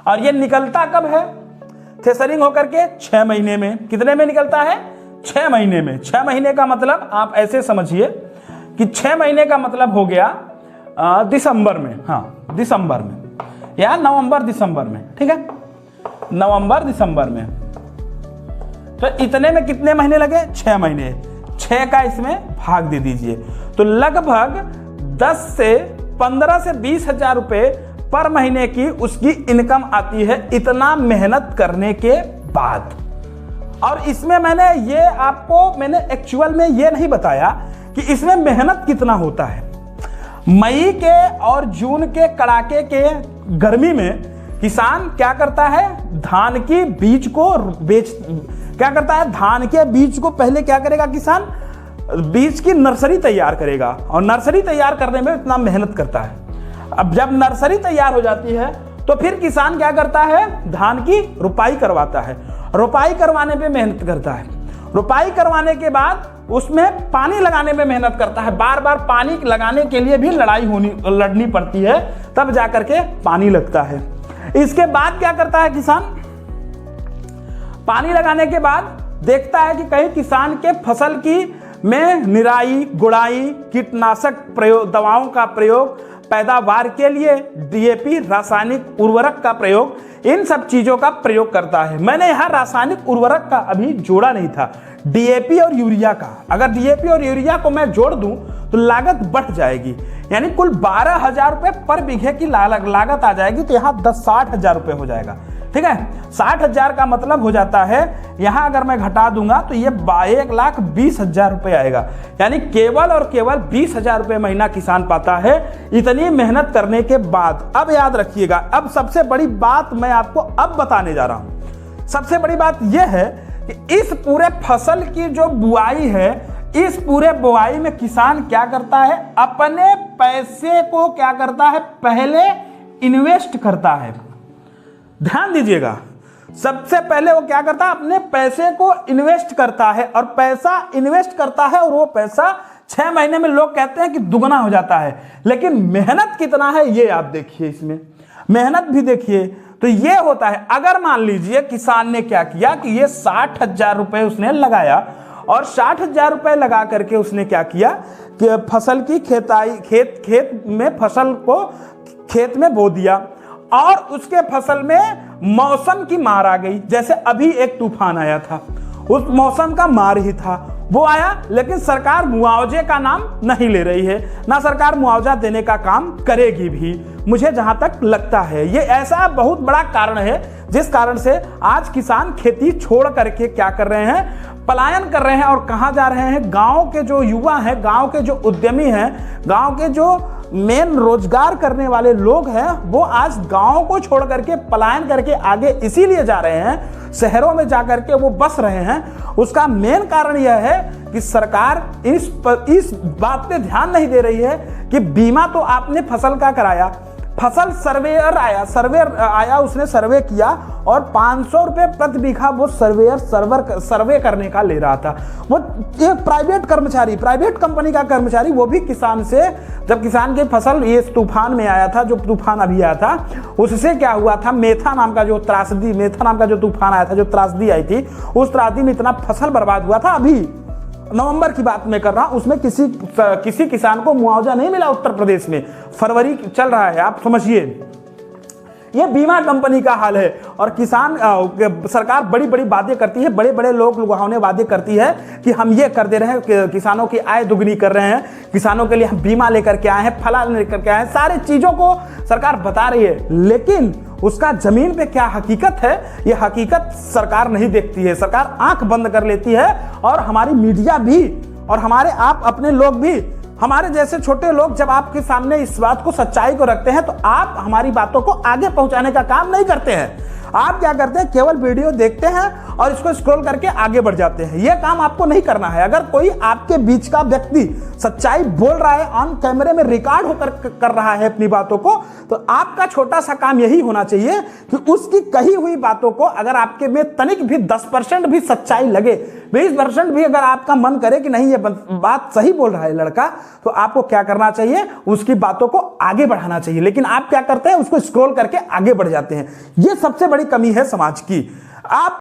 और ये निकलता कब है थ्रेशरिंग होकर के? 6 महीने में। कितने में निकलता है? 6 महीने में। 6 महीने का मतलब आप ऐसे समझिए कि 6 महीने का मतलब हो गया दिसंबर में, हाँ दिसंबर में या नवंबर दिसंबर में, ठीक है, नवंबर दिसंबर में। तो इतने में कितने महीने लगे? 6 महीने। 6 का इसमें भाग दे दीजिए तो लगभग 10 से 15 से 20 हजार रुपए पर महीने की उसकी इनकम आती है इतना मेहनत करने के बाद। और इसमें मैंने एक्चुअल में ये नहीं बताया कि इसमें मेहनत कितना होता है। मई के और जून के कड़ाके के गर्मी में किसान क्या करता है? धान की बीज को क्या करता है? धान के बीज को पहले क्या करेगा किसान? बीज की नर्सरी तैयार करेगा और नर्सरी तैयार करने में इतना मेहनत करता है। अब जब नर्सरी तैयार हो जाती है तो फिर किसान क्या करता है? धान की रुपाई करवाता है। रुपाई करवाने पे मेहनत करता है। रुपाई करवाने के बाद उसमें पानी लगाने में मेहनत करता है। बार बार पानी लगाने के लिए भी लड़नी पड़ती है, तब जाकर के पानी लगता है। इसके बाद क्या करता है किसान? पानी लगाने के बाद देखता है कि कहीं किसान के फसल की में निराई गुड़ाई कीटनाशक दवाओं का प्रयोग, पैदावार के लिए डीएपी रासायनिक उर्वरक का प्रयोग, इन सब चीजों का प्रयोग करता है। मैंने यहाँ रासायनिक उर्वरक का अभी जोड़ा नहीं था, डीएपी और यूरिया का। अगर डीएपी और यूरिया को मैं जोड़ दूं तो लागत बढ़ जाएगी, यानी कुल 12,000 रुपए पर बीघे की लागत आ जाएगी। तो यहाँ 60 हजार रुपए हो जाएगा, ठीक है। 60 हजार का मतलब हो जाता है, यहां अगर मैं घटा दूंगा तो ये 1,20,000 रुपए आएगा, यानी केवल और केवल 20,000 रुपए महीना किसान पाता है इतनी मेहनत करने के बाद। अब याद रखिएगा, अब सबसे बड़ी बात मैं आपको अब बताने जा रहा हूं। सबसे बड़ी बात यह है कि इस पूरे फसल की जो बुआई है, इस पूरे बुआई में किसान क्या करता है? अपने पैसे को क्या करता है? पहले इन्वेस्ट करता है। ध्यान दीजिएगा, सबसे पहले वो क्या करता है? अपने पैसे को इन्वेस्ट करता है। और पैसा इन्वेस्ट करता है और वो पैसा 6 महीने में लोग कहते हैं कि दुगना हो जाता है, लेकिन मेहनत कितना है ये आप देखिए, इसमें मेहनत भी देखिए। तो ये होता है, अगर मान लीजिए किसान ने क्या किया कि ये 60 हजार रुपए उसने लगाया और 60 हजार रुपए लगा करके उसने क्या किया कि फसल की खेत में फसल को खेत में बो दिया और उसके फसल में मौसम की मार आ गई। जैसे अभी एक तूफान आया था, उस मौसम का मार ही था, वो आया, लेकिन सरकार मुआवजे का नाम नहीं ले रही है, ना सरकार मुआवजा देने का काम करेगी भी, मुझे जहां तक लगता है। ये ऐसा बहुत बड़ा कारण है जिस कारण से आज किसान खेती छोड़ करके क्या कर रहे हैं? पलायन कर रहे हैं। और कहां जा रहे हैं? गांव के जो युवा हैं, गांव के जो उद्यमी हैं, गांव के जो मेन रोजगार करने वाले लोग हैं, वो आज गांव को छोड़ करके पलायन करके आगे इसीलिए जा रहे हैं, शहरों में जाकर के वो बस रहे हैं। उसका मेन कारण यह है कि सरकार इस बात पे ध्यान नहीं दे रही है कि बीमा तो आपने फसल का कराया, फसल सर्वेयर आया, उसने सर्वे किया और 500 रुपए प्रति बीघा वो सर्वे करने का ले रहा था। वो एक प्राइवेट कंपनी का कर्मचारी, वो भी किसान से, जब किसान की फसल ये तूफान में आया था, जो तूफान अभी आया था, उससे क्या हुआ था? मेथा नाम का जो तूफान आया था, जो त्रासदी आई थी, उस त्रासदी में इतना फसल बर्बाद हुआ था। अभी नवंबर की बात मैं कर रहा हूं, उसमें किसी किसान को मुआवजा नहीं मिला उत्तर प्रदेश में। फरवरी चल रहा है, आप समझिए। ये बीमा कंपनी का हाल है। और सरकार बड़ी बड़ी बातें करती है, बड़े बड़े लोगों ने वादे करती है कि हम ये कर दे रहे हैं, किसानों की आय दुगनी कर रहे हैं, किसानों के लिए हम बीमा लेकर के आए हैं, फला लेकर के आए हैं, सारी चीजों को सरकार बता रही है, लेकिन उसका जमीन पे क्या हकीकत है, ये हकीकत सरकार नहीं देखती है। सरकार आंख बंद कर लेती है। और हमारी मीडिया भी और हमारे आप अपने लोग भी, हमारे जैसे छोटे लोग जब आपके सामने इस बात को, सच्चाई को रखते हैं, तो आप हमारी बातों को आगे पहुंचाने का काम नहीं करते हैं। आप क्या करते हैं? केवल वीडियो देखते हैं और इसको स्क्रॉल करके आगे बढ़ जाते हैं। यह काम आपको नहीं करना है। अगर कोई आपके बीच का व्यक्ति सच्चाई बोल रहा है, ऑन कैमरे में रिकॉर्ड होकर कर रहा है अपनी बातों को, तो आपका छोटा सा काम यही होना चाहिए कि उसकी कही हुई बातों को, अगर आपके में तनिक भी 10% भी सच्चाई लगे, 20% भी अगर आपका मन करे कि नहीं ये बात सही बोल रहा है लड़का, तो आपको क्या करना चाहिए, उसकी बातों को आगे बढ़ाना चाहिए। लेकिन आप क्या करते हैं, उसको स्क्रॉल करके आगे बढ़ जाते हैं। ये सबसे बड़ी कमी है समाज की। आप